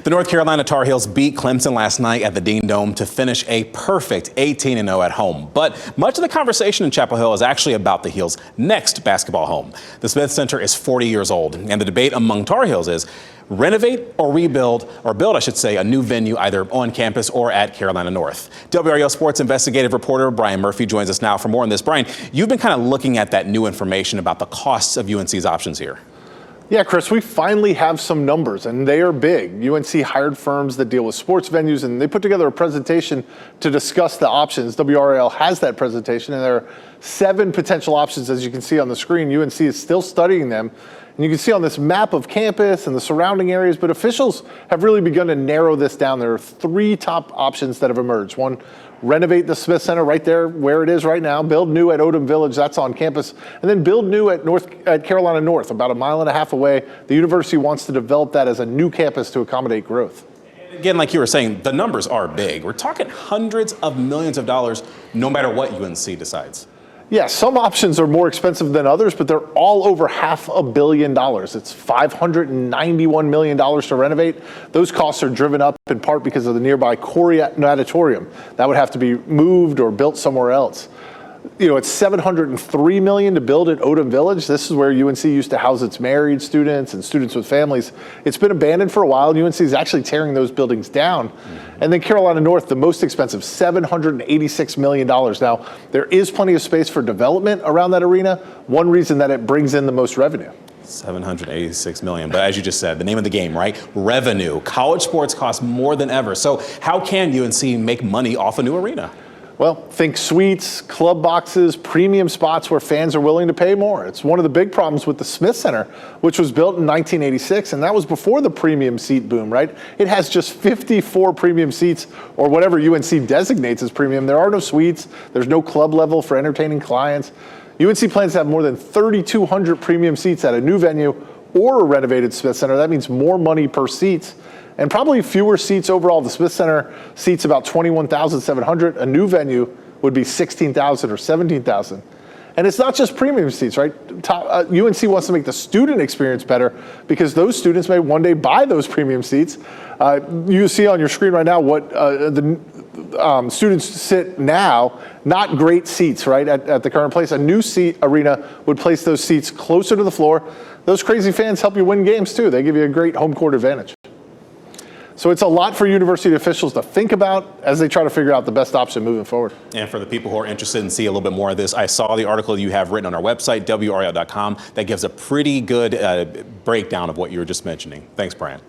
The North Carolina Tar Heels beat Clemson last night at the Dean Dome to finish a perfect 18-0 at home. But much of the conversation in Chapel Hill is actually about the Heels' next basketball home. The Smith Center is 40 years old, and the debate among Tar Heels is renovate or rebuild, or build, I should say, a new venue either on campus or at Carolina North. WRAL Sports investigative reporter Brian Murphy joins us now for more on this. Brian, you've been kind of looking at that new information about the costs of UNC's options here. Yeah, Chris, we finally have some numbers, and they are big. UNC hired firms that deal with sports venues, and they put together a presentation to discuss the options. WRAL has that presentation, and there are 7 potential options, as you can see on the screen. UNC is still studying them, and you can see on this map of campus and the surrounding areas, but officials have really begun to narrow this down. There are 3 top options that have emerged. One, renovate the Smith Center right there where it is right now, build new at Odom Village, that's on campus, and then build new at Carolina North, about 1.5 miles away. The university wants to develop that as a new campus to accommodate growth. Again, like you were saying, the numbers are big. We're talking hundreds of millions of dollars no matter what UNC decides. Yeah, some options are more expensive than others, but they're all over $500 million. It's $591 million to renovate. Those costs are driven up in part because of the nearby Corey Natatorium. That would have to be moved or built somewhere else. You know, it's $703 million to build at Odom Village. This is where UNC used to house its married students and students with families. It's been abandoned for a while. UNC is actually tearing those buildings down. And then Carolina North, the most expensive, $786 million. Now, there is plenty of space for development around that arena. One reason that it brings in the most revenue. $786 million. But as you just said, the name of the game, right? Revenue. College sports cost more than ever. So how can UNC make money off a new arena? Well, think suites, club boxes, premium spots where fans are willing to pay more. It's one of the big problems with the Smith Center, which was built in 1986, and that was before the premium seat boom, right? It has just 54 premium seats, or whatever UNC designates as premium. There are no suites. There's no club level for entertaining clients. UNC plans to have more than 3,200 premium seats at a new venue or a renovated Smith Center. That means more money per seat. And probably fewer seats overall. The Smith Center seats about 21,700. A new venue would be 16,000 or 17,000. And it's not just premium seats, right? UNC wants to make the student experience better because those students may one day buy those premium seats. You see on your screen right now what the students sit now, not great seats, right, at the current place. A new seat arena would place those seats closer to the floor. Those crazy fans help you win games too. They give you a great home court advantage. So it's a lot for university officials to think about as they try to figure out the best option moving forward. And for the people who are interested in seeing a little bit more of this, I saw the article you have written on our website, WRAL.com, that gives a pretty good breakdown of what you were just mentioning. Thanks, Brian.